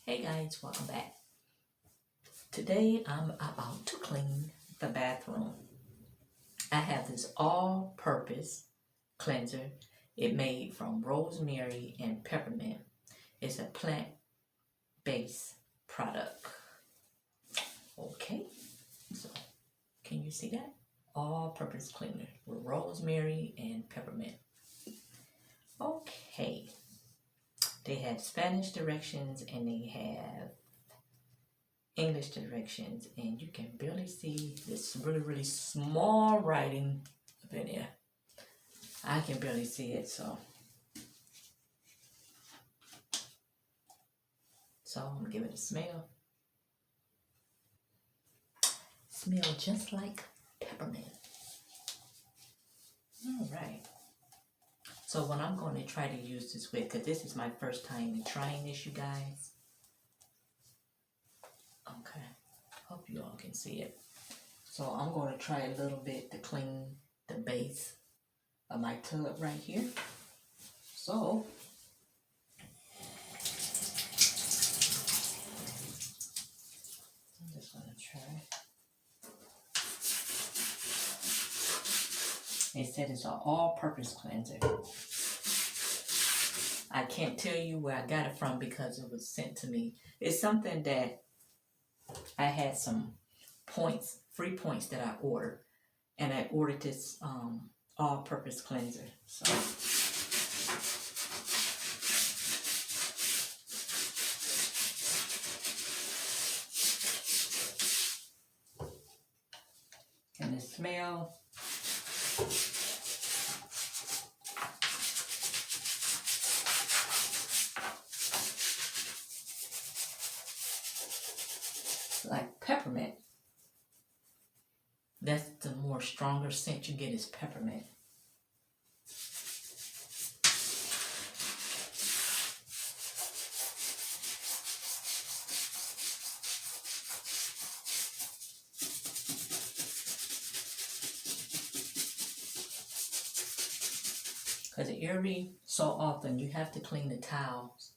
Hey guys, welcome back. Today I'm about to clean the bathroom. I have this all-purpose cleanser. It made from rosemary and peppermint. It's a plant-based product. Okay, so can you see that? All-purpose cleaner with rosemary and peppermint. Okay, they have Spanish directions and they have English directions, and you can barely see this really small writing up in here. I can barely see it, so I'm gonna give it a smell. Smell just like peppermint. All right. So what I'm going to try to use this with, because this is my first time in trying this, you guys. Okay. Hope you all can see it. So I'm going to try a little bit to clean the base of my tub right here. So I'm just going to try. It said it's an all-purpose cleanser. I can't tell you where I got it from because it was sent to me. It's something that I had some points, free points that I ordered. And I ordered this all-purpose cleanser. So and the smell, like peppermint. That's the more stronger scent you get is peppermint. Because every so often you have to clean the towels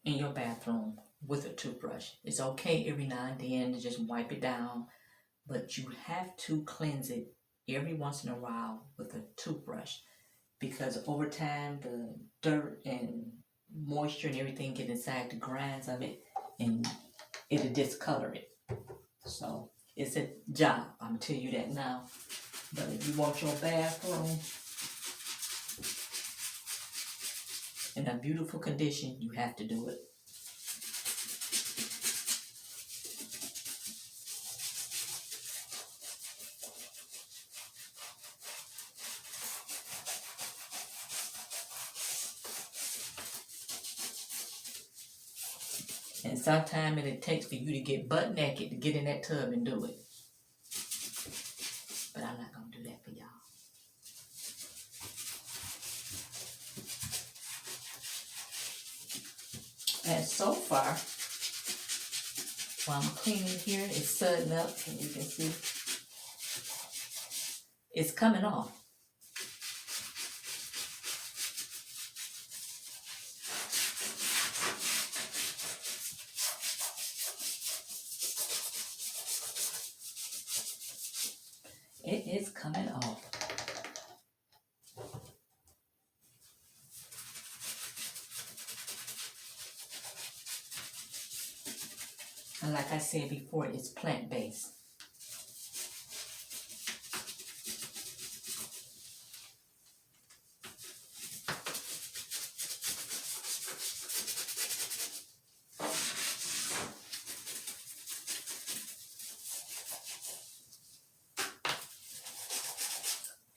in your bathroom with a toothbrush. It's okay every now and then to just wipe it down, but you have to cleanse it every once in a while with a toothbrush, because over time the dirt and moisture and everything get inside the grinds of it and it'll discolor it. So it's a job, I'm gonna tell you that now. But if you want your bathroom in a beautiful condition, you have to do it. And sometimes it takes for you to get butt naked to get in that tub and do it. But I'm not going to do that for y'all. And so far, while I'm cleaning here, it's sudding up, and you can see it's coming off. It is coming off. And like I said before, it's plant-based.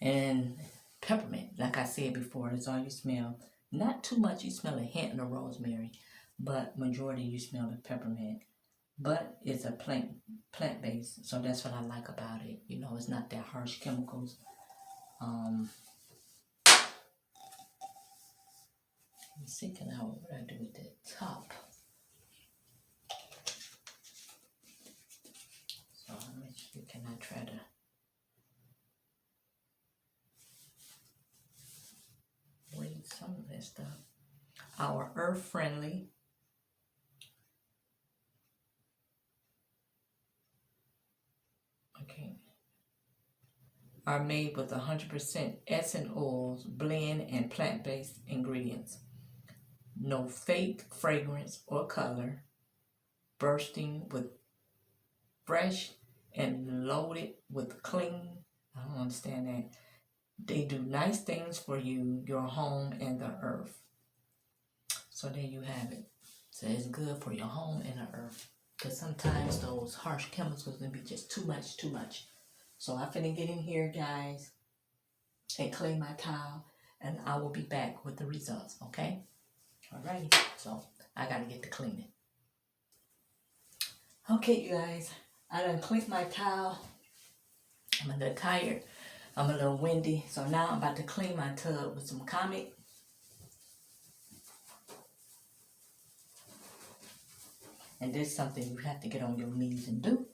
And peppermint, like I said before, is all you smell. Not too much, you smell a hint of rosemary, but majority you smell the peppermint. But it's a plant-based, so that's what I like about it. You know, it's not that harsh chemicals. Let's see, what I do with the top? So let me see, can I try to read some of this stuff? Our earth-friendly are made with 100% essence oils, blend, and plant-based ingredients. No fake fragrance or color, bursting with fresh and loaded with clean. I don't understand that. They do nice things for you, your home, and the earth. So there you have it. So it's good for your home and the earth. Because sometimes those harsh chemicals can be just too much, too much. So I'm finna get in here, guys, and clean my towel, and I will be back with the results, okay? Alright, so I gotta get to cleaning. Okay, you guys, I done cleaned my towel. I'm a little tired. I'm a little windy. So now I'm about to clean my tub with some Comet. And this is something you have to get on your knees and do.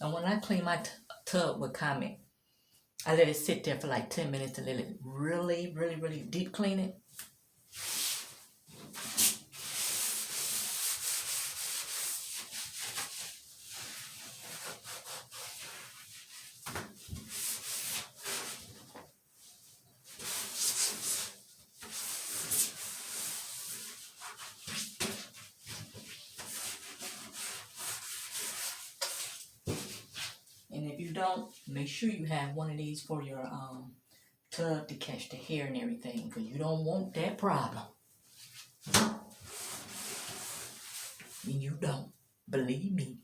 And when I clean my tub with Comet, I let it sit there for like 10 minutes to let it really, really, really deep clean it. And if you don't, make sure you have one of these for your tub to catch the hair and everything, because you don't want that problem. And you don't. Believe me.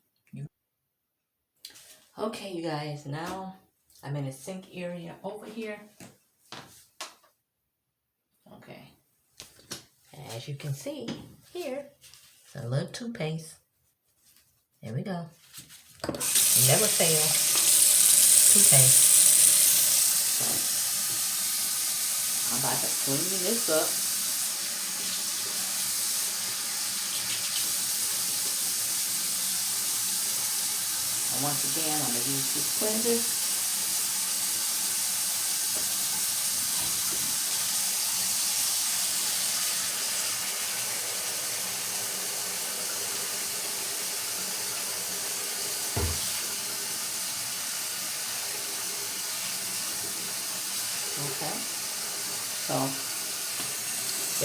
Okay, you guys, now I'm in the sink area over here. Okay. As you can see here, it's a little toothpaste. There we go. Never fail. Toothpaste. So, I'm about to clean this up. And once again, I'm going to use this cleanser. Okay, so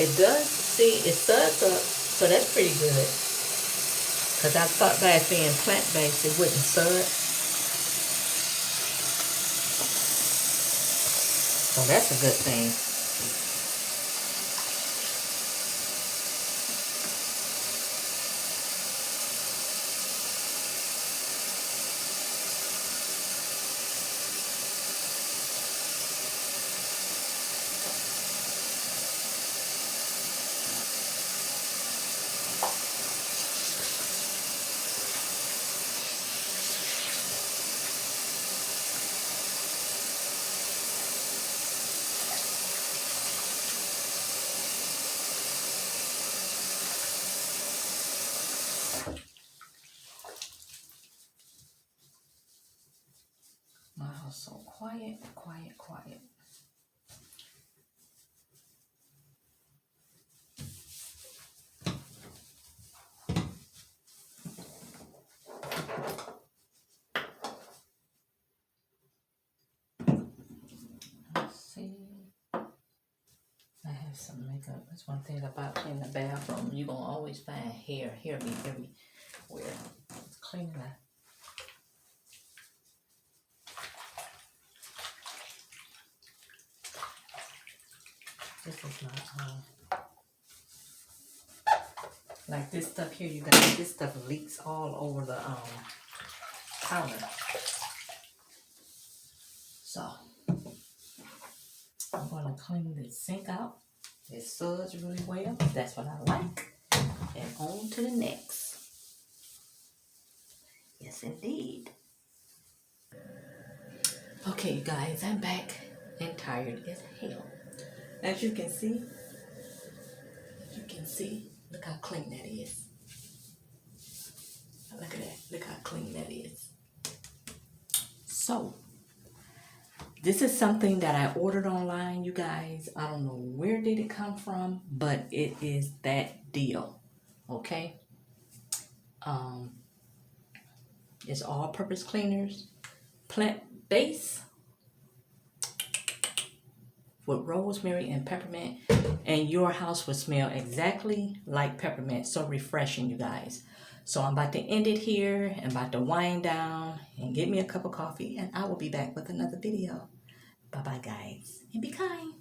it does, see, it suds up, so that's pretty good. Because I thought by it being plant-based, it wouldn't sud. So that's a good thing. My house so quiet, quiet, quiet. Let's see. I have some makeup. That's one thing about cleaning the bathroom. You're going to always find hair. Hair be everywhere. Let's clean that. This is not, like this stuff here, you guys, this stuff leaks all over the counter. So, I'm going to clean this sink out. It suds really well. That's what I like. And on to the next. Yes, indeed. Okay, you guys, I'm back and tired as hell. As you can see, You can see, look how clean that is. Look at that, look how clean that is. So, this is something that I ordered online, you guys. I don't know where did it come from, but it is that deal, okay? It's all-purpose cleaners, plant-based, with rosemary and peppermint, and your house will smell exactly like peppermint. So refreshing, you guys. So I'm about to end it here. I'm about to wind down and get me a cup of coffee, and I will be back with another video. Bye bye, guys, and be kind.